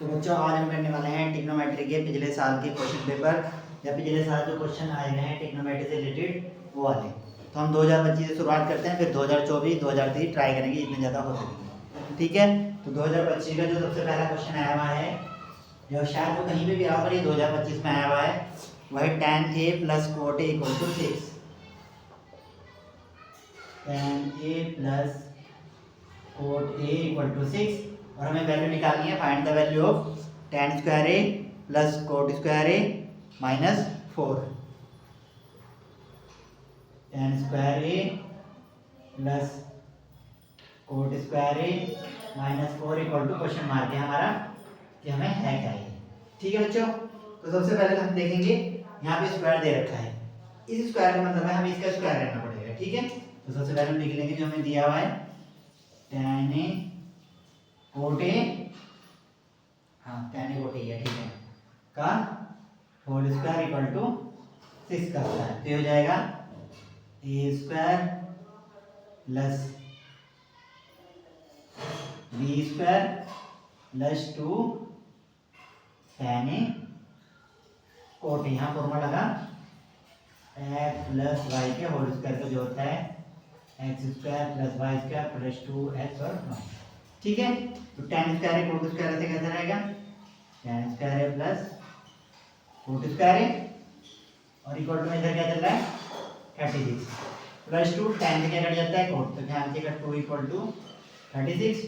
तो बच्चों आज हम करने वाले हैं ट्रिग्नोमेट्री के पिछले साल के क्वेश्चन पेपर या पिछले साल जो क्वेश्चन आए गए हैं ट्रिग्नोमेट्री से रिलेटेड वो वाले। तो हम 2025 से शुरुआत करते हैं, फिर 2024 2023 ट्राई करेंगे जितने ज़्यादा हो सकेंगे। ठीक है, तो 2025 का जो सबसे पहला क्वेश्चन आया हुआ है, जो शायद वो कहीं भी आया, पर ये 2025 में आया हुआ है, वह है tan a plus cot a equal to 6। tan a plus cot a equal to 6 और हमें वैल्यू निकालनी है। Find the value of tan square a plus cot square a minus 4। tan square a plus cot square a minus 4 equal to question mark है हमारा कि हमें है क्या ये। ठीक है बच्चों, तो सबसे पहले हम देखेंगे यहाँ पे स्क्वायर दे रखा है, इस स्क्वायर का मतलब है हमें इसका स्क्वायर करना पड़ेगा। ठीक है, तो सबसे पहले हम लिख लेंगे जो हमें दिया हुआ है tan a कोट a, हाँ tan a कोट a है, ठीक है, का होल स्क्वायर इक्वल टू 6 का स्क्वायर, तो हो जाएगा a square plus b square plus 2 tan a cot, यहाँ फॉर्मूला लगा x प्लस वाई के होल स्क्वायर का जो होता है x square plus y square plus 2x और y। ठीक है, तो tan स्क्वायर है कोट स्क्वायर से कैसा रहेगा, tan स्क्वायर है प्लस कोट स्क्वायर है और इक्वल टू में इधर क्या चल रहा है 36 प्लस 2 tan से क्या कट जाता है कोट, तो ध्यान से का 2 इक्वल टू 36,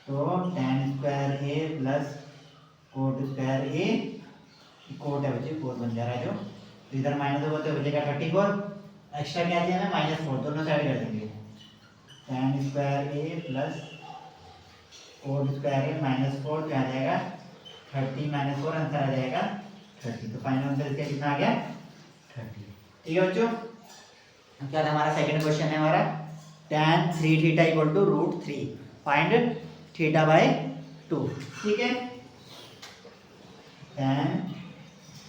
तो tan square a plus cot square a, cot है बच्चे 4 बन जा रहा है जो, तो इधर माइनस होगा तो बचेगा 34, एक्स्ट्रा क्या दिया हमें -4, दोनों साइड कर देंगे। tan square a plus cot square a minus 4 क्या आ जाएगा 30 माइनस 4, आंसर आ जाएगा 30। तो फाइनल आंसर इसका कितना आ गया 30। ठीक है बच्चों, क्या था हमारा सेकंड क्वेश्चन है हमारा tan 3 theta equal to √3, find theta by 2। ठीक है, tan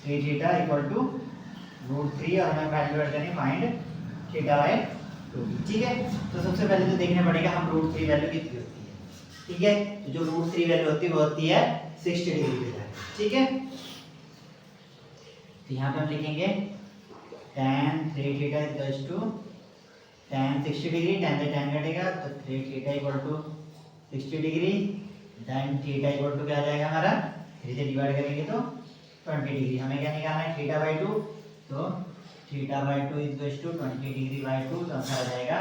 3 थीटा इक्वल टू √3 और हमें वैल्यू करनी फाइंड थीटा बाय 2। ठीक है, तो सबसे पहले तो देखना पड़ेगा हम √3 वैल्यू कितनी होती है। ठीक है, तो जो √3 वैल्यू होती है वो होती है 60 डिग्री पे। ठीक है, तो यहाँ पे हम लिखेंगे tan 3 theta equals to tan 60 degree, tan से tan कटेगा तो 3 theta equal to 60 degree, then theta equal to क्या आ जाएगा हमारा 3 से डिवाइड करेंगे तो 20 डिग्री। हमें क्या निकालना है थीटा बाय 2, तो theta by 2 equals to 20 degree by 2, तो आंसर आ जाएगा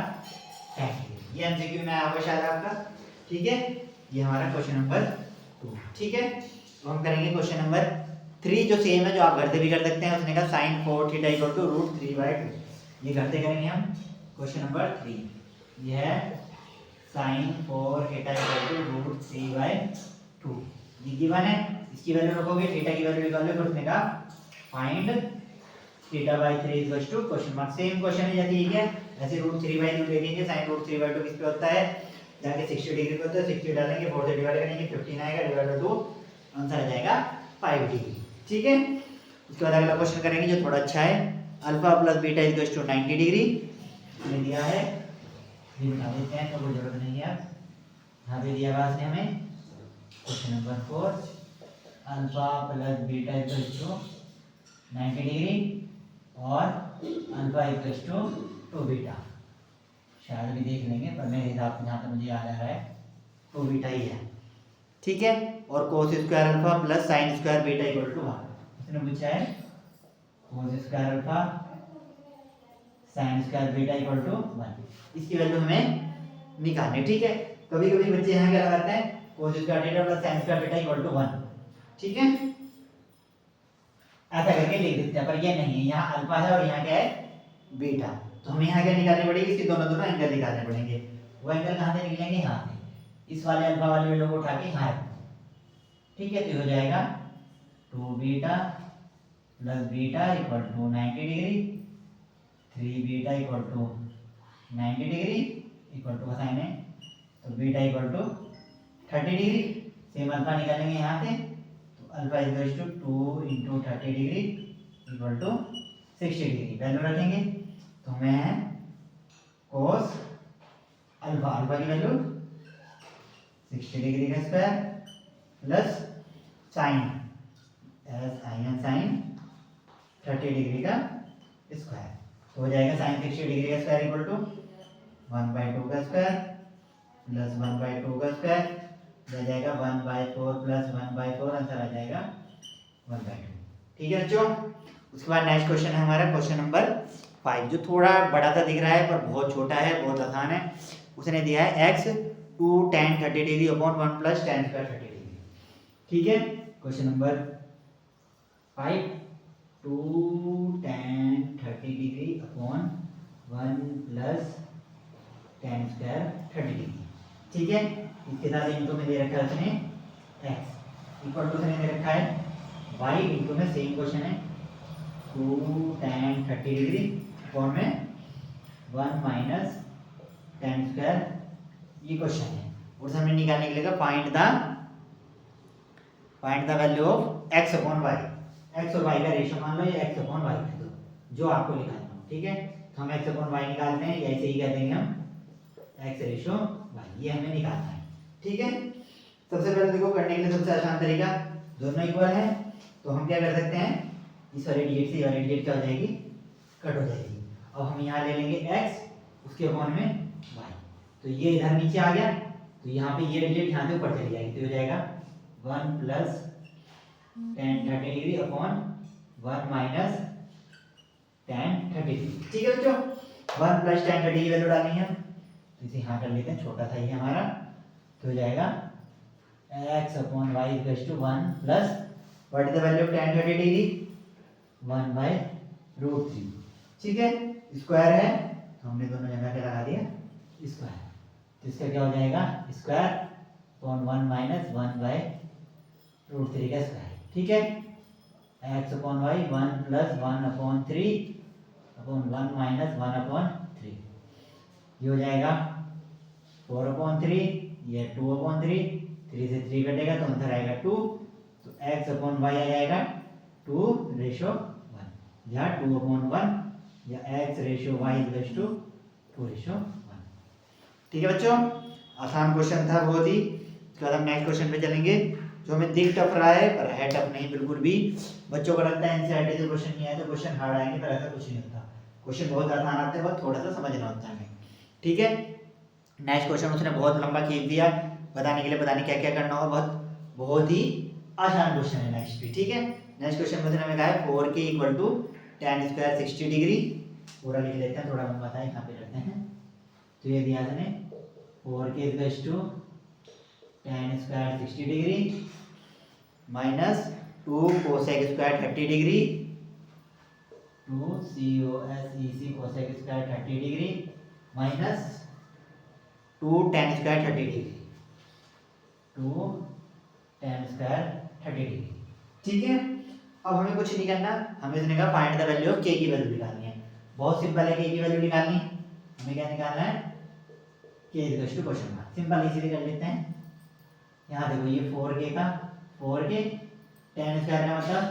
10 डिग्री। ये एमसीक्यू में आया होगा शायद आपका। ठीक है, ये हमारा क्वेश्चन नंबर 2। ठीक है, तो हम करेंगे क्वेश्चन नंबर 3 जो सेम है, जो आप घर से भी कर सकते हैं। उसने कहा sin 4 थीटा इक्वल टू √3/2, ये घर से करेंगे हम। क्वेश्चन नंबर 3 ये है sin 4 थीटा इक्वल टू √3/2, ये गिवन है, इसकी वैल्यू रखोगे, थीटा की वैल्यू निकालोगे, फिर उसने कहा find theta by 3 equals to question mark. Same question है जैसे ये है, ऐसे √3/2 देखेंगे, sin √3/2 किस पे होता है, जाके 60 डिग्री पे होता है, 60 डालेंगे, 4 से डिवाइड करेंगे, 15 आएगा, डिवाइड बाय 2, आंसर आ जाएगा 5 डिग्री। ठीक है, उसके बाद अगला क्वेश्चन करेंगे जो थोड़ा अच्छा है, alpha plus beta equals to 90 degree में दिया है, ये बता देते हैं तो कोई जरूरत नहीं है। यहाँ पे दिया हुआ है हमें question number 4, alpha plus beta equals to 90 degree और अल्फा इक्वल्स टू 2 बीटा, शायद भी देख लेंगे, पर मेरे हिसाब से जहाँ तक मुझे याद आ रहा है 2 बीटा ही है। ठीक है, और cos square alpha plus sine square beta equal to 1, इसने पूछा है cos square alpha sine square beta equal to 1, इसकी वैल्यू हमें निकालनी। ठीक है, कभी कभी बच्चे यहाँ क्या लगाते हैं cos square theta plus sine square beta equal to 1। ठीक है, ऐसा करके लिख देते हैं, पर ये नहीं है, यहाँ अल्फा है और यहाँ क्या है बीटा, तो हमें यहाँ क्या निकालनी पड़ेगी, इसके दोनों दोनों एंगल निकालने पड़ेंगे। वो एंगल कहाँ से निकलेंगे, यहाँ से, इस वाले अल्फा वाले वैल्यू को उठा के यहाँ। ठीक है, तो हो जाएगा 2 beta plus beta equal to 90 degree, 3 beta equal to 90 degree equal to sine है, तो beta equal to 30 degree. Same alpha निकालेंगे यहाँ से, तो alpha equal to 2 into 30 degree equal to 60 degree, value रखेंगे तो हमें कोस अल्फा, अल्फा की वैल्यू 60 डिग्री का square plus sine S I N sine 30 degree का स्क्वायर, तो हो जाएगा साइन 60 डिग्री का स्क्वायर इक्वल टू 1/2 का स्क्वायर प्लस 1/2 का स्क्वायर, आ जाएगा 1/4 प्लस 1/4, आंसर आ जाएगा 1/2। ठीक है बच्चों, उसके बाद नेक्स्ट क्वेश्चन है हमारा क्वेश्चन नंबर 5, जो थोड़ा बड़ा सा दिख रहा है पर बहुत छोटा है, बहुत आसान है। उसने दिया है x 2 tan 30 degree upon 1 plus tan square 30 degree. ठीक है, question number 5, 2 tan 30 degree upon 1 plus tan square 30 degree. ठीक है, इसके साथ इनको में दे रखा है उसने x इक्वल टू उसने दे रखा है y इनको में सेम क्वेश्चन है 2 tan 30 डिग्री अपॉन में 1 माइनस tan स्क्वायर, ये क्वेश्चन है। और हमने निकालने के लिए find the value of x upon y, x और y का रेशियो मान लो, या x अपॉन y कर दो, जो आपको निकालना हो। ठीक है, तो हम x अपॉन y निकालते हैं, या ऐसे ही कह देंगे हम x रेशियो y, ये हमें निकालना है। ठीक है, सबसे पहले देखो करने के लिए सबसे आसान तरीका, दोनों इक्वल है तो हम क्या कर सकते हैं, इस वाले डिजिट से ये वाली डिजिट क्या हो जाएगी, कट हो जाएगी। अब हम यहाँ ले लेंगे x, उसके अपॉन में y, तो ये इधर नीचे आ गया, तो यहाँ पे ये डिजिट यहाँ से ऊपर चली जाएगी, तो हो जाएगा 1 plus tan 30 degree upon 1 minus tan 30 degree. ठीक है बच्चों, 1 प्लस tan 30 की वैल्यू डालनी है, तो इसे यहाँ कर लेते हैं, छोटा सा ही है हमारा, तो हो जाएगा x upon y equals to 1 plus what is the value of tan 30 degree 1/√3। ठीक है, स्क्वायर है तो हमने दोनों जगह पे लगा दिया स्क्वायर, तो इसका क्या हो जाएगा स्क्वायर अपॉन 1 माइनस 1/√3 का स्क्वायर। ठीक है, x upon y 1 plus 1/3 upon 1 minus 1/3, ये हो जाएगा 4/3, ये 2/3, 3 से 3 कटेगा तो आंसर आएगा 2, तो x अपॉन y आ जाएगा 2/1, या 2/1, या x ratio y equals to 2/1। ठीक है बच्चों, आसान क्वेश्चन था बहुत ही। उसके बाद हम नेक्स्ट क्वेश्चन पे चलेंगे, जो हमें दिख टफ रहा है पर है टफ नहीं बिल्कुल भी। बच्चों को लगता है एनसीईआरटी से क्वेश्चन नहीं आया तो क्वेश्चन हार्ड आएंगे, पर ऐसा कुछ नहीं होता, क्वेश्चन बहुत आसान आते हैं, बस थोड़ा सा समझना होता है हमें। ठीक है, नेक्स्ट क्वेश्चन उसने बहुत लंबा खींच दिया बताने के लिए, पता नहीं क्या क्या करना होगा, बहुत ही आसान क्वेश्चन है नेक्स्ट भी। ठीक है, नेक्स्ट क्वेश्चन में हमें कहा है 4k equal to tan square 60 degree, पूरा लिख लेते हैं, थोड़ा लंबा था यहाँ पे करते हैं। तो ये दिया हमने 4k equals to tan square 60 degree minus 2 cosec square 30 degree, 2 cosec cosec square 30 degree minus 2 tan square 30 degree, 2 tan square 30 degree. ठीक है, अब हमें कुछ नहीं करना, हमें इसने कहा find the value of k की वैल्यू निकालनी है। बहुत सिंपल है, k की वैल्यू निकालनी, हमें क्या निकालना है k equals to question mark, simple easily कर लेते हैं। यहाँ देखो ये 4k का 4k tan स्क्वायर का मतलब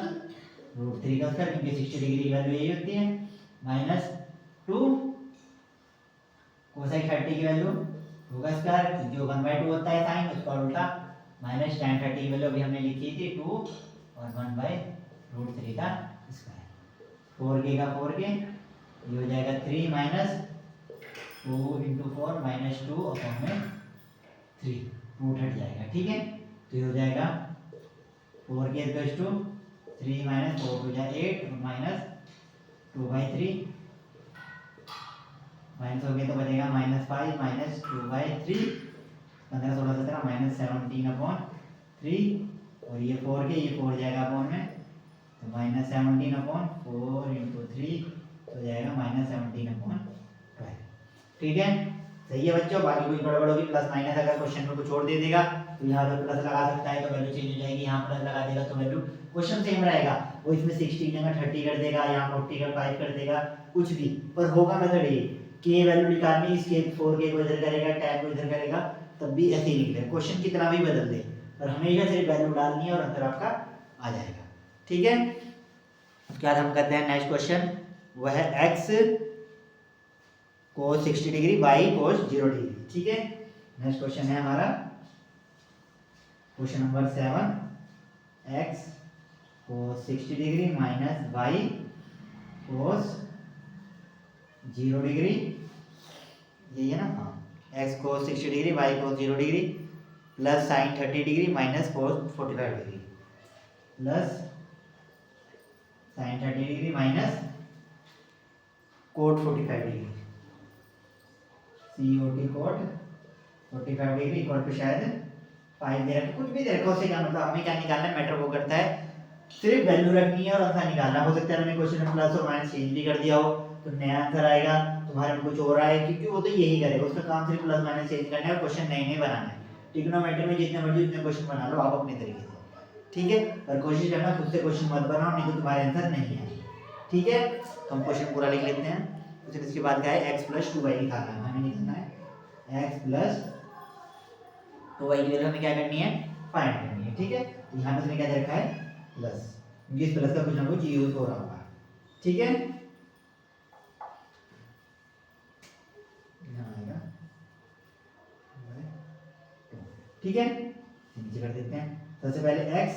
√3 का स्क्वायर, क्योंकि 60 डिग्री की वैल्यू यही होती है, माइनस 2 कोसेक 30 की वैल्यू 2 का स्क्वायर, जो 1/2 होता है साइन उसका उल्टा, माइनस tan 30 की वैल्यू अभी हमने लिखी थी 2 और 1/√3 का स्क्वायर, 4k का 4k, ये हो जाएगा 3 माइनस 2 इंटू 4 माइनस 2 अपॉन में 3, रूट हट जाएगा। ठीक है, तो ये हो जाएगा 4k इक्वल्स टू 3 माइनस 4 हो जाए 8 और माइनस 2/3, माइनस हो गया तो बचेगा -5 माइनस 2/3, 15 16 17 माइनस 17 अपॉन 3, और ये 4k, ये 4 जाएगा अपॉन में, तो माइनस 17 अपॉन 4 इंटू 3 तो जाएगा माइनस 17 अपॉन 12। ठीक है, सही है बच्चों, बाकी कोई गड़बड़ होगी प्लस माइनस अगर क्वेश्चन में कुछ और दे देगा तो यहाँ पे प्लस लगा सकता है तो वैल्यू चेंज हो जाएगी, यहाँ प्लस लगा देगा तो वैल्यू क्वेश्चन सेम रहेगा, वो इसमें 60 की जगह 30 कर देगा, यहाँ 40 का 5 कर देगा, कुछ भी, पर होगा मेथड ये k वैल्यू निकालनी, इसके 4k को इधर करेगा, tan को इधर करेगा, तब भी ऐसे ही निकले, क्वेश्चन कितना भी बदल दे पर हमेशा सिर्फ वैल्यू डालनी है और आंसर आपका आ जाएगा। ठीक है, उसके बाद हम करते हैं नेक्स्ट क्वेश्चन, वह है x cos 60 degree y cos 0 degree. ठीक है, नेक्स्ट क्वेश्चन है हमारा question number 7, x cos 60 degree minus y cos 0 degree, यही है ना, हाँ, x cos 60 degree y cos 0 degree plus sine 30 degree minus cos 45 degree plus sine 30 degree minus cot 45 degree, c o t cot 45 degree equal to शायद 5 दे रखा, कुछ भी दे रखा, उससे क्या मतलब, हमें क्या निकालना है, मैटर वो करता है, सिर्फ वैल्यू रखनी है और आंसर निकालना। हो सकता है मैंने क्वेश्चन में प्लस और माइनस चेंज भी कर दिया हो तो नया आंसर आएगा, तुम्हारे में कुछ और आए, क्योंकि वो तो यही करेगा, उसका काम सिर्फ प्लस माइनस चेंज करना है और क्वेश्चन नए नए बनाना है। ट्रिग्नोमेट्री में जितने मर्जी उतने क्वेश्चन बना लो आप अपने तरीके से, ठीक है, पर कोशिश करना खुद से क्वेश्चन मत बनाओ, नहीं तो तुम्हारे आंसर नहीं आए, ठीक है। तो हम क्वेश्चन पूरा लिख लेते हैं। फिर इसके बाद क्या है, x प्लस 2y निकालना है, हमें लिखना है x प्लस 2y की वैल्यू हमें क्या करनी है, फाइंड करनी है, ठीक है। यहाँ पे इसने क्या दे रखा है, प्लस, इस प्लस का कुछ ना कुछ यूज हो रहा होगा, ठीक है। यहाँ आएगा, ठीक है, नीचे कर देते हैं। सबसे पहले x,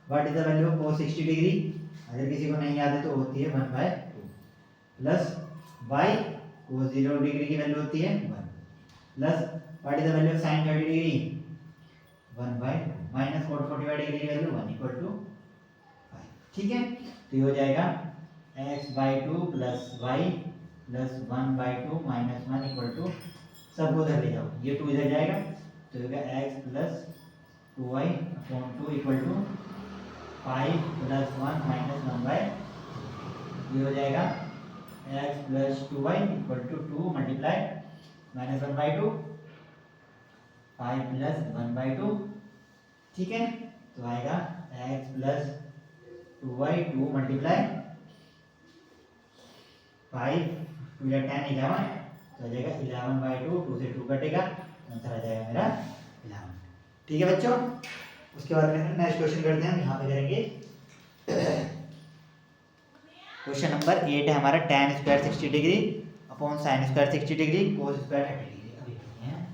what is the value of cos 60 degree, अगर किसी को नहीं याद है तो होती है 1/2 प्लस y cos 0 डिग्री की वैल्यू होती है 1 plus what is the value of sin 30 degree 1/2 minus cos 45 degree की वैल्यू 1 इक्वल टू 5, ठीक है। तो ये हो जाएगा x/2 plus y plus 1/2 minus 1 equal to, सबको उधर ले जाओ, ये 2 इधर जाएगा तो होगा x plus 2y upon 2 equal to 5 plus 1 minus 1/2, ये हो जाएगा x plus 2y equal to 2 multiply minus 1/2 5 plus 1/2, ठीक है। तो आएगा x प्लस 2y 2 मल्टीप्लाई 5 2 या 10 11, तो आ जाएगा 11/2, 2 से 2 कटेगा, आंसर आ जाएगा मेरा 11, ठीक है बच्चों। उसके बाद में नेक्स्ट क्वेश्चन करते हैं, हम यहाँ पे करेंगे क्वेश्चन नंबर 8 है हमारा, tan square 60 degree upon sine square 60 degree cos square 30 degree, अभी करते हैं।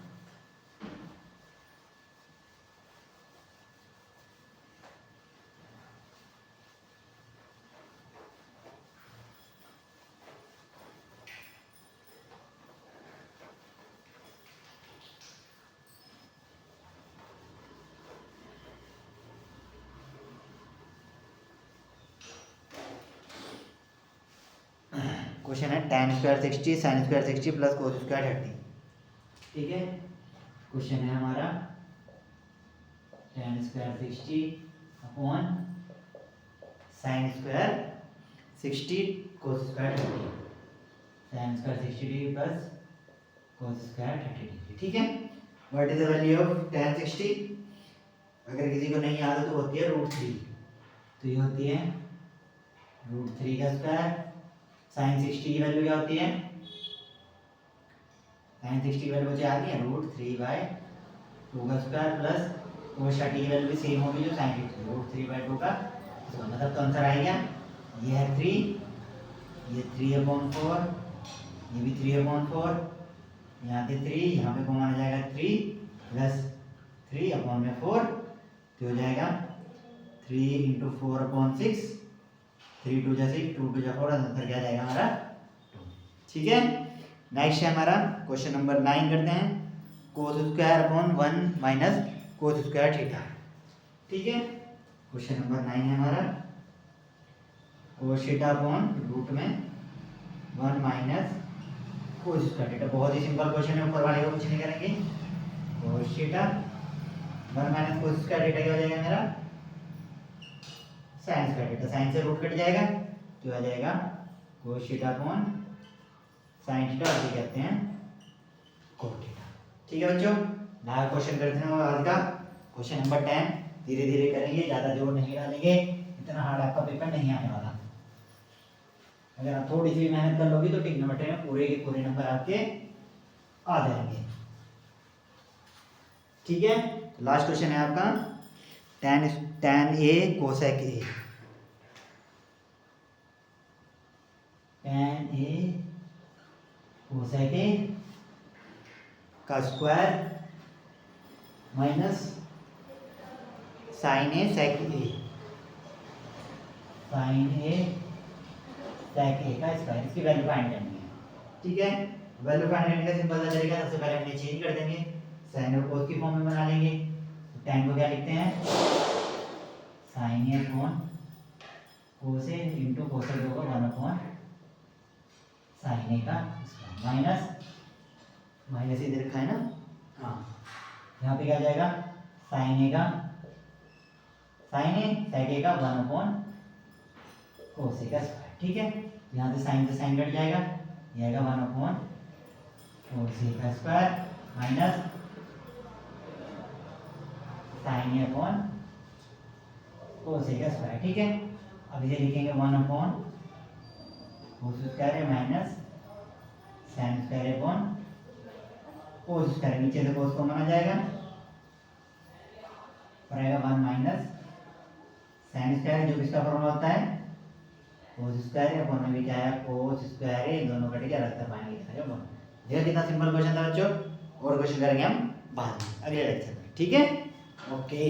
क्वेश्चन है tan square 60 sine square 60 plus cos square 30, ठीक है। क्वेश्चन है हमारा tan square 60 upon sine square 60 cos square 30, sine square 60 degree plus cos square 30 degree, ठीक है। What is the value of tan 60, अगर किसी को नहीं याद हो तो होती है √3, तो ये होती है √3 का स्क्वायर, साइन 60 की वैल्यू क्या होती है, साइन 60 की वैल्यू मुझे याद नहीं है, √3/2 का स्क्वायर प्लस कोस 30 की वैल्यू भी सेम होगी जो साइन 60, √3/2 का, तो मतलब तो आंसर आएगा, ये है 3, ये 3/4, ये भी 3/4, यहाँ पे 3, यहाँ पे घुमाना जाएगा 3 प्लस 3/4, तो हो जाएगा 3 × 4/6, 3 2 जा 6, 2 2 जा 4, आंसर क्या जाएगा हमारा 2, ठीक है। नेक्स्ट है हमारा क्वेश्चन नंबर 9 करते हैं, cos square upon 1 minus cos square theta, ठीक है। क्वेश्चन नंबर 9 है हमारा, कोस थीटा अपॉन रूट में 1 माइनस कोस स्क्वायर थीटा, बहुत ही सिंपल क्वेश्चन है, ऊपर वाले को कुछ नहीं करेंगे। Cos theta 1 minus cos square theta क्या हो जाएगा मेरा, साइन स्क्वायर थीटा, साइन से रूट कट जाएगा तो आ जाएगा cos theta upon sine theta, और कहते हैं कोट थीटा, ठीक है बच्चों। नया क्वेश्चन करते हैं आज का क्वेश्चन नंबर 10, धीरे धीरे करेंगे, ज़्यादा जोर नहीं डालेंगे, इतना हार्ड आपका पेपर नहीं आने वाला। अगर आप थोड़ी सी मेहनत कर लोगे तो ट्रिग्नोमेट्री में पूरे के पूरे नंबर आपके आ जाएंगे, ठीक है। लास्ट क्वेश्चन है आपका tan A cosec A, tan A cosec A का square minus sine A sec A, sine A sec A का स्क्वायर, इसकी वैल्यू फाइंड करनी है। ठीक है, वैल्यू फाइंड करने का सिंपल सा तरीका, सबसे पहले हम ये चेंज कर देंगे, साइन और कोस की फॉर्म में बना लेंगे। tan को क्या लिखते हैं, साइन ए अपॉन कोस ए इंटू कोसेक होगा 1 अपॉन साइन ए का स्क्वायर, माइनस इधर लिखा है ना, हाँ यहाँ पे क्या जाएगा, साइन ए सेक ए का 1 अपॉन कोस ए का स्क्वायर। ठीक है, यहाँ से साइन कट जाएगा, ये आएगा 1 अपॉन कोस ए का स्क्वायर माइनस साइन ए अपॉन कोस ए का स्क्वायर। ठीक है, अब इसे लिखेंगे 1 अपॉन कोस स्क्वायर है minus sine square upon cos square, नीचे से कोस कॉमन आ जाएगा और आएगा 1 माइनस साइन स्क्वायर, जो किसका फॉर्मूला होता है, कोस स्क्वायर अपॉन में भी क्या है, कोस स्क्वायर है, दोनों कट के अलग पाएंगे। देखो कितना सिंपल क्वेश्चन था बच्चों, और क्वेश्चन करेंगे हम बाद में अगले लेक्चर में। ठीक है, ओके।